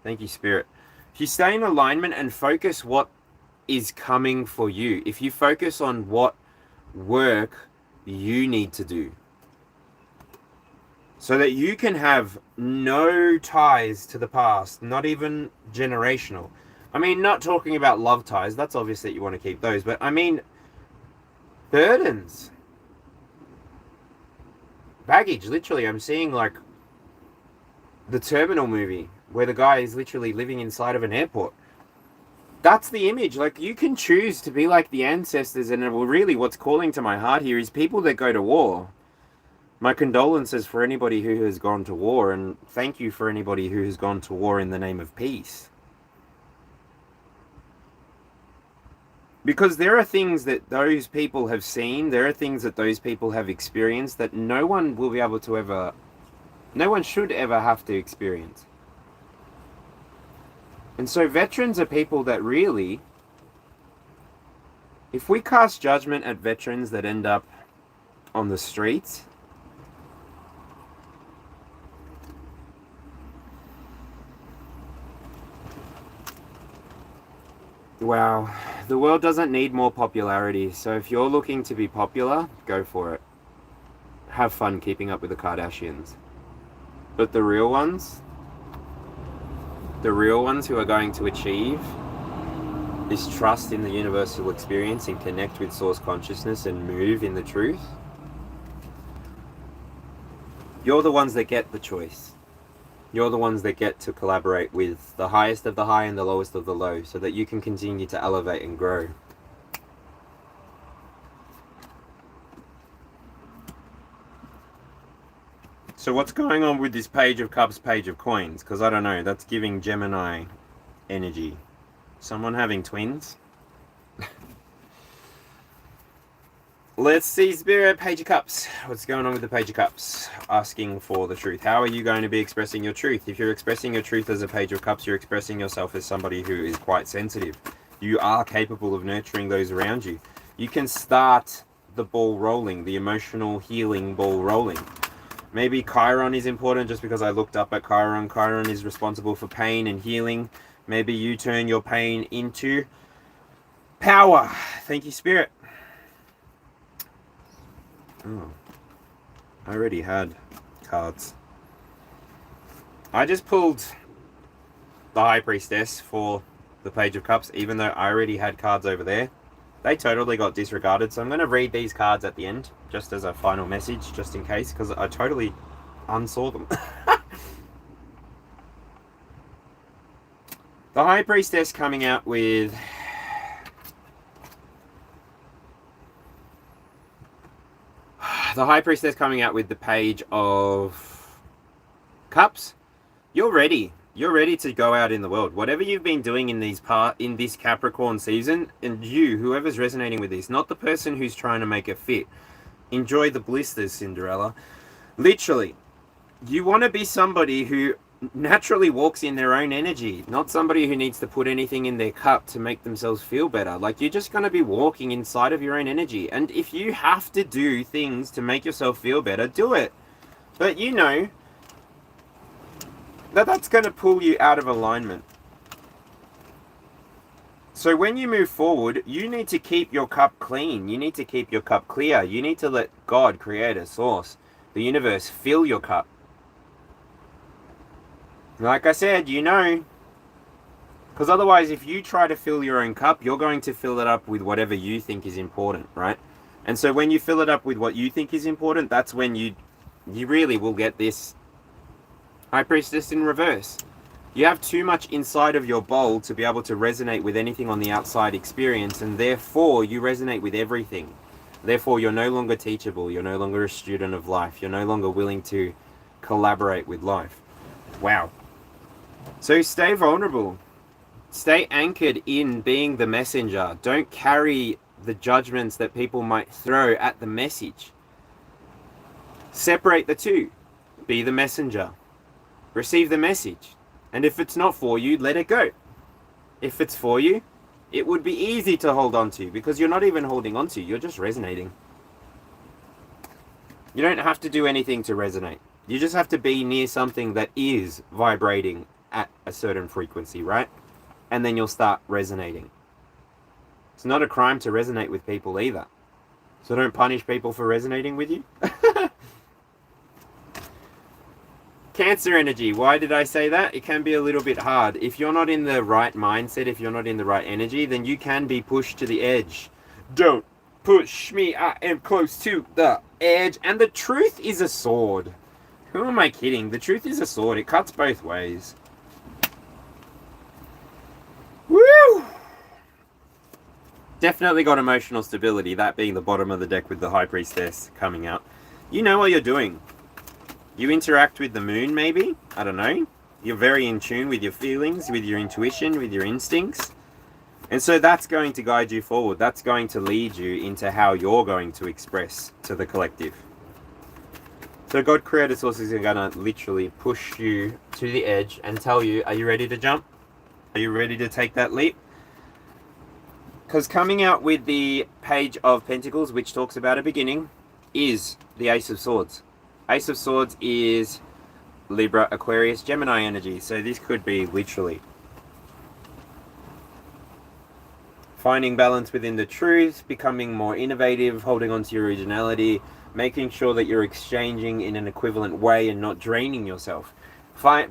thank you, Spirit. If you stay in alignment and focus what is coming for you, if you focus on what work you need to do, so that you can have no ties to the past, not even generational. I mean, not talking about love ties, that's obvious that you want to keep those, but I mean, burdens. Baggage, literally. I'm seeing like the Terminal movie where the guy is literally living inside of an airport. That's the image. Like, you can choose to be like the ancestors, and really what's calling to my heart here is people that go to war. My condolences for anybody who has gone to war, and thank you for anybody who has gone to war in the name of peace. Because there are things that those people have seen, there are things that those people have experienced that no one will be able to ever, no one should ever have to experience. And so veterans are people that really, if we cast judgment at veterans that end up on the streets, wow, the world doesn't need more popularity. So if you're looking to be popular, go for it. Have fun keeping up with the Kardashians. But the real ones who are going to achieve this trust in the universal experience and connect with source consciousness and move in the truth, you're the ones that get the choice. You're the ones that get to collaborate with the highest of the high and the lowest of the low so that you can continue to elevate and grow. So what's going on with this Page of Cups, Page of Coins? Because I don't know, that's giving Gemini energy. Someone having twins? Let's see, Spirit, Page of Cups. What's going on with the Page of Cups? Asking for the truth. How are you going to be expressing your truth? If you're expressing your truth as a Page of Cups, you're expressing yourself as somebody who is quite sensitive. You are capable of nurturing those around you. You can start the ball rolling, the emotional healing ball rolling. Maybe Chiron is important just because I looked up at Chiron. Chiron is responsible for pain and healing. Maybe you turn your pain into power. Thank you, Spirit. Oh, I already had cards. I just pulled the High Priestess for the Page of Cups, even though I already had cards over there. They totally got disregarded, so I'm going to read these cards at the end, just as a final message, just in case, because I totally unsaw them. The High Priestess coming out with... The High Priestess coming out with the Page of Cups. You're ready. You're ready to go out in the world. Whatever you've been doing in this Capricorn season, and you, whoever's resonating with this, not the person who's trying to make it fit. Enjoy the blisters, Cinderella. Literally, you want to be somebody who naturally walks in their own energy, not somebody who needs to put anything in their cup to make themselves feel better. Like, you're just going to be walking inside of your own energy. And if you have to do things to make yourself feel better, do it. But you know that's going to pull you out of alignment. So when you move forward, you need to keep your cup clean. You need to keep your cup clear. You need to let God, Creator, Source, the universe, fill your cup. Like I said, you know, because otherwise if you try to fill your own cup, you're going to fill it up with whatever you think is important, right? And so when you fill it up with what you think is important, that's when you really will get this High Priestess in reverse. You have too much inside of your bowl to be able to resonate with anything on the outside experience, and therefore you resonate with everything. Therefore you're no longer teachable, you're no longer a student of life, you're no longer willing to collaborate with life. Wow. So stay vulnerable. Stay anchored in being the messenger. Don't carry the judgments that people might throw at the message. Separate the two. Be the messenger. Receive the message. And if it's not for you, let it go. If it's for you, it would be easy to hold on to, because you're not even holding on to, you're just resonating. You don't have to do anything to resonate. You just have to be near something that is vibrating at a certain frequency, right? And then you'll start resonating. It's not a crime to resonate with people either. So don't punish people for resonating with you. Cancer energy. Why did I say that? It can be a little bit hard. If you're not in the right mindset, if you're not in the right energy, then you can be pushed to the edge. Don't push me. I am close to the edge. And the truth is a sword. Who am I kidding? The truth is a sword. It cuts both ways. Woo! Definitely got emotional stability, that being the bottom of the deck with the High Priestess coming out. You know what you're doing. You interact with the moon, maybe? I don't know. You're very in tune with your feelings, with your intuition, with your instincts. And so that's going to guide you forward. That's going to lead you into how you're going to express to the collective. So God, Creator, Sources are going to literally push you to the edge and tell you, are you ready to jump? Are you ready to take that leap? Because coming out with the Page of Pentacles, which talks about a beginning, is the Ace of Swords. Ace of Swords is Libra, Aquarius, Gemini energy. So this could be literally finding balance within the truth, becoming more innovative, holding on to your originality, making sure that you're exchanging in an equivalent way and not draining yourself.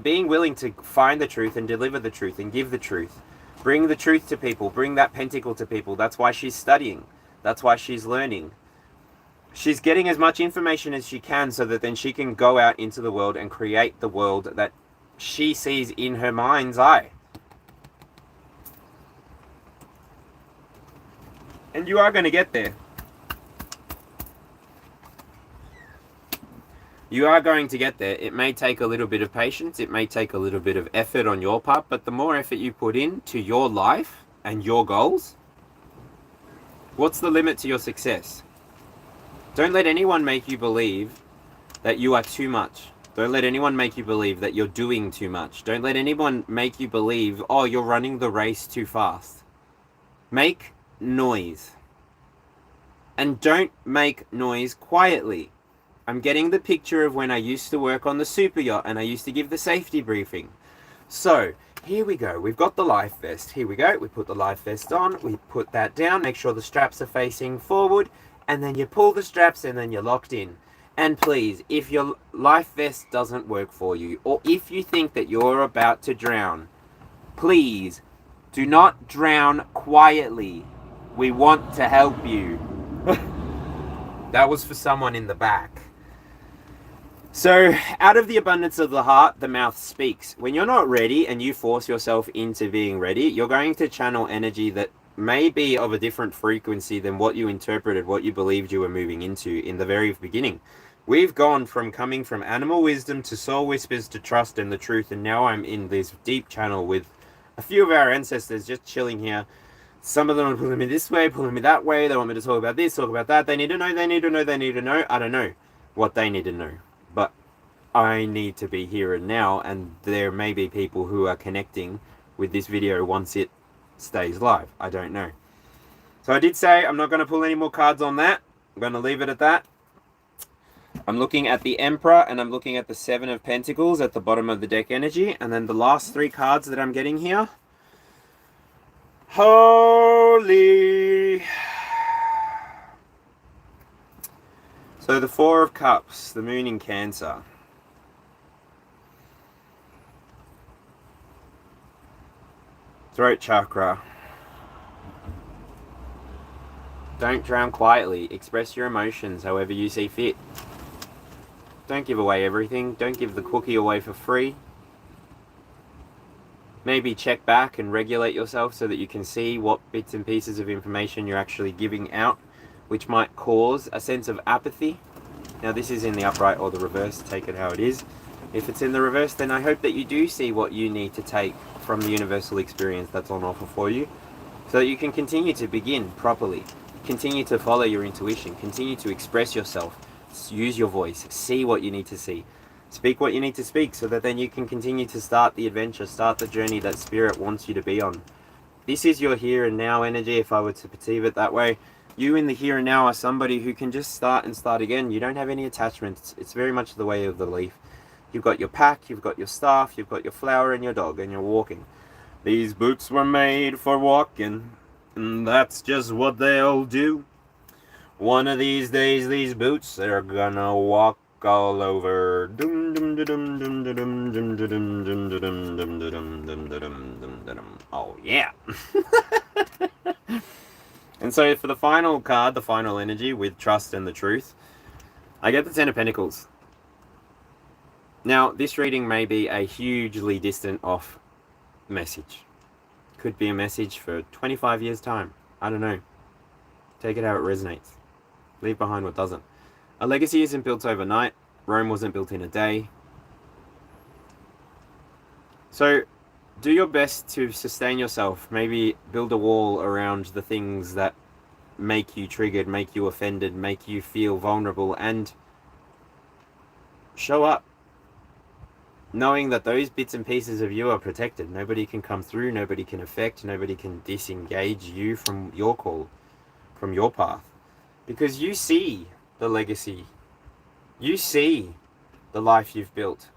Being willing to find the truth and deliver the truth and give the truth. Bring the truth to people. Bring that pentacle to people. That's why she's studying. That's why she's learning. She's getting as much information as she can so that then she can go out into the world and create the world that she sees in her mind's eye. And you are going to get there. You are going to get there. It may take a little bit of patience. It may take a little bit of effort on your part, but the more effort you put into your life and your goals, what's the limit to your success? Don't let anyone make you believe that you are too much. Don't let anyone make you believe that you're doing too much. Don't let anyone make you believe, oh, you're running the race too fast. Make noise. And don't make noise quietly. I'm getting the picture of when I used to work on the super yacht and I used to give the safety briefing. So, here we go. We've got the life vest. Here we go. We put the life vest on. We put that down. Make sure the straps are facing forward. And then you pull the straps and then you're locked in. And please, if your life vest doesn't work for you, or if you think that you're about to drown, please do not drown quietly. We want to help you. That was for someone in the back. So, out of the abundance of the heart, the mouth speaks. When you're not ready and you force yourself into being ready, you're going to channel energy that may be of a different frequency than what you interpreted, what you believed you were moving into in the very beginning. We've gone from coming from animal wisdom to soul whispers to trust and the truth, and now I'm in this deep channel with a few of our ancestors just chilling here. Some of them are pulling me this way, pulling me that way. They want me to talk about this, talk about that. They need to know, they need to know, they need to know. I don't know what they need to know. But I need to be here and now, and there may be people who are connecting with this video once it stays live. I don't know. So I did say I'm not going to pull any more cards on that. I'm going to leave it at that. I'm looking at the Emperor and I'm looking at the Seven of Pentacles at the bottom of the deck energy. And then the last three cards that I'm getting here. Holy. So the Four of Cups, the Moon in Cancer. Throat chakra. Don't drown quietly. Express your emotions however you see fit. Don't give away everything. Don't give the cookie away for free. Maybe check back and regulate yourself so that you can see what bits and pieces of information you're actually giving out, which might cause a sense of apathy. Now this is in the upright or the reverse, take it how it is. If it's in the reverse, then I hope that you do see what you need to take from the universal experience that's on offer for you, so that you can continue to begin properly, continue to follow your intuition, continue to express yourself, use your voice, see what you need to see, speak what you need to speak, so that then you can continue to start the adventure, start the journey that Spirit wants you to be on. This is your here and now energy, if I were to perceive it that way. You in the here and now are somebody who can just start and start again. You don't have any attachments. It's very much the way of the leaf. You've got your pack, you've got your staff, you've got your flower and your dog, and you're walking. These boots were made for walking, and that's just what they'll do. One of these days, these boots, they're gonna walk all over. Oh yeah. And so for the final card, the final energy with trust and the truth, I get the Ten of Pentacles. Now, this reading may be a hugely distant off message. Could be a message for 25 years' time. I don't know. Take it how it resonates. Leave behind what doesn't. A legacy isn't built overnight. Rome wasn't built in a day. So, do your best to sustain yourself. Maybe build a wall around the things that make you triggered, make you offended, make you feel vulnerable, and show up. Knowing that those bits and pieces of you are protected. Nobody can come through, nobody can affect, nobody can disengage you from your call, from your path. Because you see the legacy. You see the life you've built.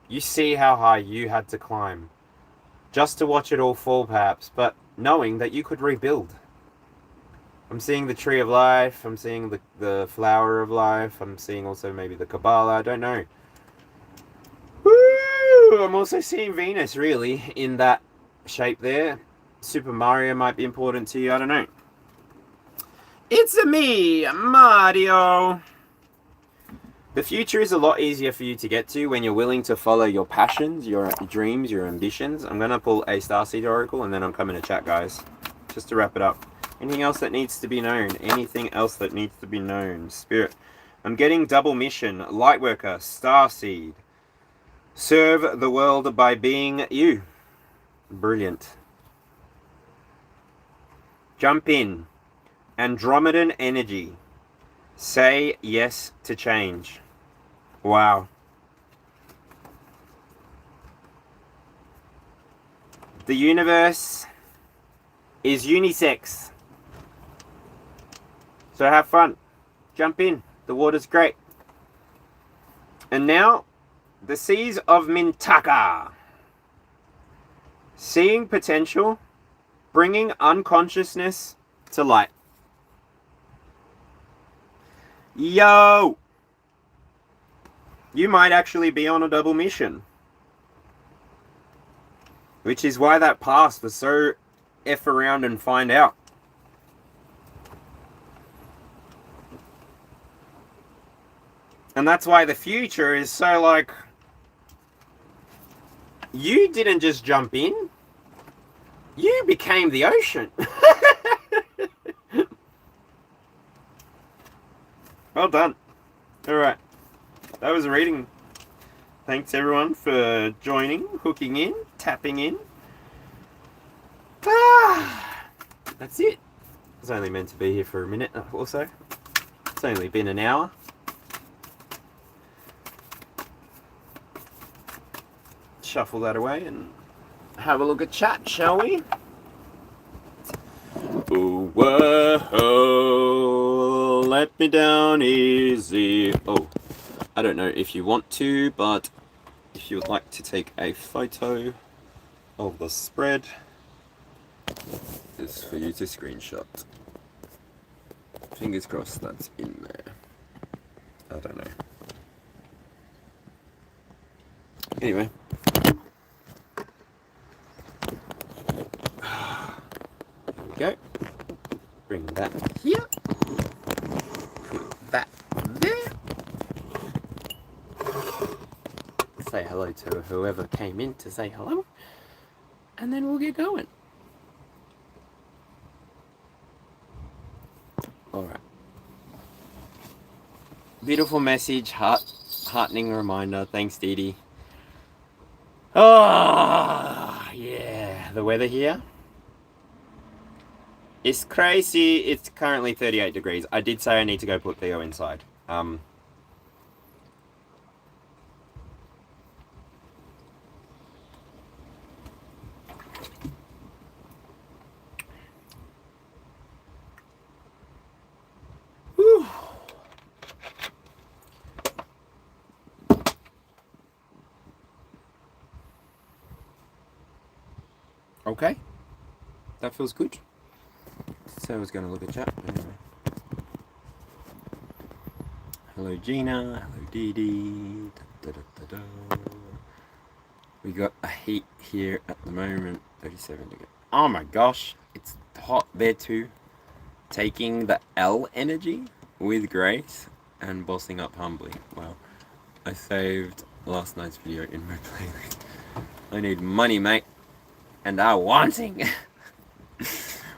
You see how high you had to climb. Just to watch it all fall perhaps, but knowing that you could rebuild. I'm seeing the tree of life, I'm seeing the flower of life, I'm seeing also maybe the Kabbalah, I don't know. Woo! I'm also seeing Venus really in that shape there. Super Mario might be important to you, I don't know. It's me, Mario! The future is a lot easier for you to get to when you're willing to follow your passions, your dreams, your ambitions. I'm going to pull a Starseed Oracle and then I'm coming to chat, guys. Just to wrap it up. Anything else that needs to be known? Anything else that needs to be known? Spirit, I'm getting double mission, Lightworker, Starseed. Serve the world by being you. Brilliant. Jump in. Andromedan energy. Say yes to change. Wow. The universe is unisex. So have fun. Jump in. The water's great. And now, the Seas of Mintaka. Seeing potential, bringing unconsciousness to light. Yo! You might actually be on a double mission. Which is why that past was so F around and find out. And that's why the future is so like, you didn't just jump in, you became the ocean. Well done. Alright, that was a reading. Thanks everyone for joining, hooking in, tapping in. That's it. I was only meant to be here for a minute or so. It's only been an hour. Shuffle that away and have a look at chat, shall we? Oh, whoa, let me down easy. Oh, I don't know if you want to, but if you would like to take a photo of the spread, it's for you to screenshot. Fingers crossed that's in there. I don't know. Anyway. There we go. Bring that here. Put that there. Say hello to whoever came in to say hello. And then we'll get going. Alright. Beautiful message, heartening reminder. Thanks, Dee Dee. Oh, yeah. The weather here. It's crazy. It's currently 38 degrees. I did say I need to go put Theo inside. Whew. Okay. That feels good. So I was going to look at chat. Anyway. Hello Gina. Hello Dee Dee. Da, da, da, da. We got a heat here at the moment. 37 degrees. Oh my gosh. It's hot there too. Taking the L energy with grace and bossing up humbly. Wow. I saved last night's video in my playlist. I need money, mate. And I wanting.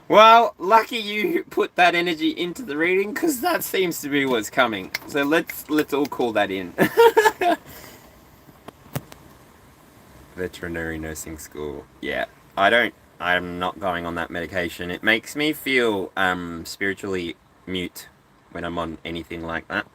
Well, lucky you put that energy into the reading, because that seems to be what's coming. So let's all call that in. Veterinary nursing school. Yeah, I'm not going on that medication. It makes me feel spiritually mute when I'm on anything like that.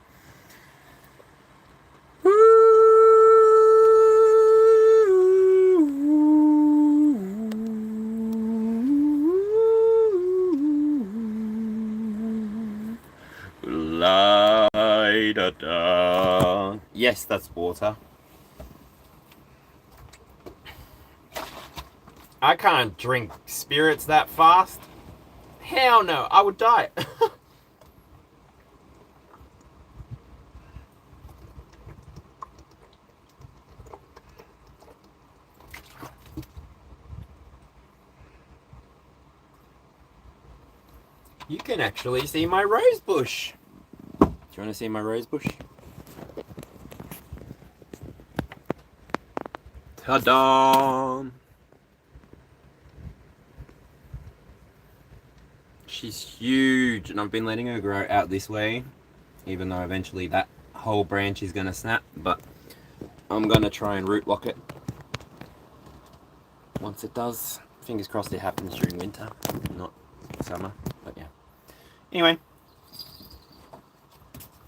Da, da. Yes, that's water. I can't drink spirits that fast. Hell no, I would die. You can actually see my rose bush. Do you want to see my rose bush? Ta-da! She's huge, and I've been letting her grow out this way even though eventually that whole branch is going to snap, but I'm going to try and root lock it once it does. Fingers crossed it happens during winter, not summer, but yeah. Anyway,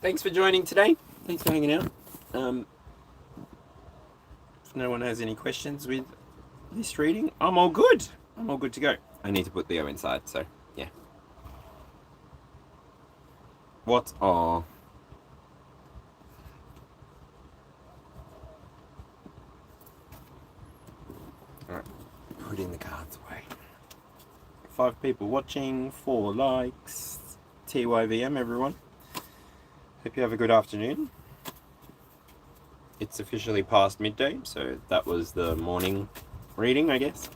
thanks for joining today. Thanks for hanging out. If no one has any questions with this reading, I'm all good. I'm all good to go. I need to put Leo inside, so yeah. What are... Alright, putting the cards away. 5 people watching, 4 likes. TYVM, everyone. Hope you have a good afternoon. It's officially past midday, so that was the morning reading, I guess.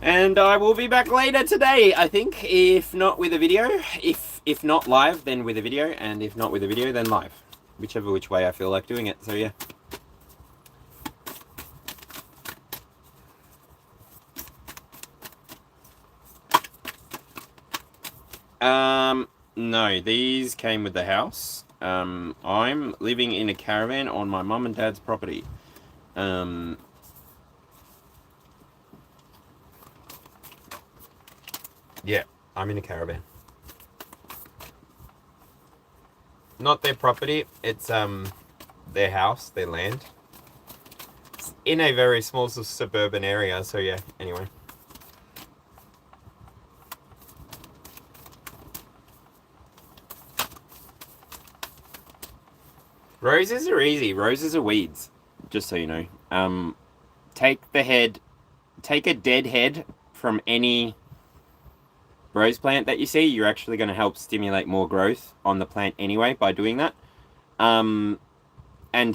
And I will be back later today, I think, if not with a video. If not live, then with a video, and if not with a video, then live. Which way I feel like doing it, so yeah. No, these came with the house. I'm living in a caravan on my mum and dad's property. Yeah, I'm in a caravan. Not their property, it's their house, their land. It's in a very small suburban area, so yeah, anyway. Roses are easy. Roses are weeds, just so you know. Take a dead head from any rose plant that you see. You're actually going to help stimulate more growth on the plant anyway by doing that. And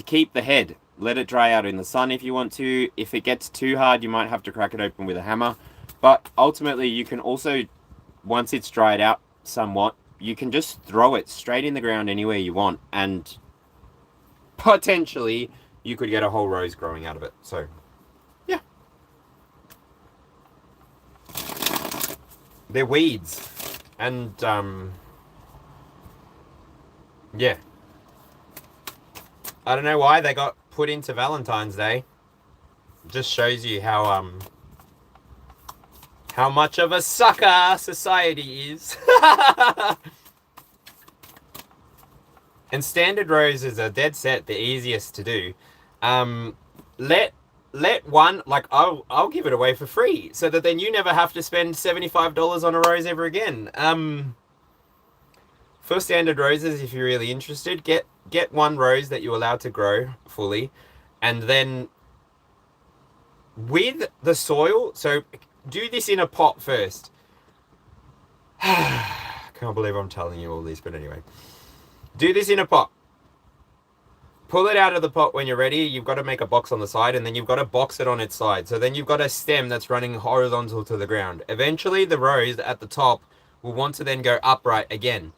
keep the head. Let it dry out in the sun if you want to. If it gets too hard, you might have to crack it open with a hammer. But ultimately, you can also, once it's dried out somewhat, you can just throw it straight in the ground anywhere you want, and potentially you could get a whole rose growing out of it. So yeah, they're weeds, and yeah, I don't know why they got put into Valentine's Day. Just shows you how much of a sucker society is. And standard roses are dead set the easiest to do. Let one, like, I'll give it away for free, so that then you never have to spend $75 on a rose ever again. For standard roses, if you're really interested, get one rose that you're allowed to grow fully, and then with the soil, so do this in a pot first. Can't believe I'm telling you all this, but anyway. Do this in a pot. Pull it out of the pot when you're ready. You've got to make a box on the side, and then you've got to box it on its side. So then you've got a stem that's running horizontal to the ground. Eventually, the rose at the top will want to then go upright again.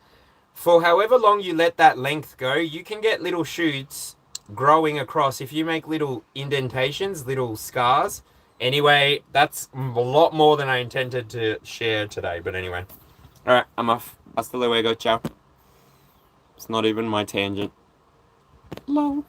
For however long you let that length go, you can get little shoots growing across. If you make little indentations, little scars. Anyway, that's a lot more than I intended to share today. But anyway. Alright, I'm off. Hasta luego. Ciao. It's not even my tangent. Lol.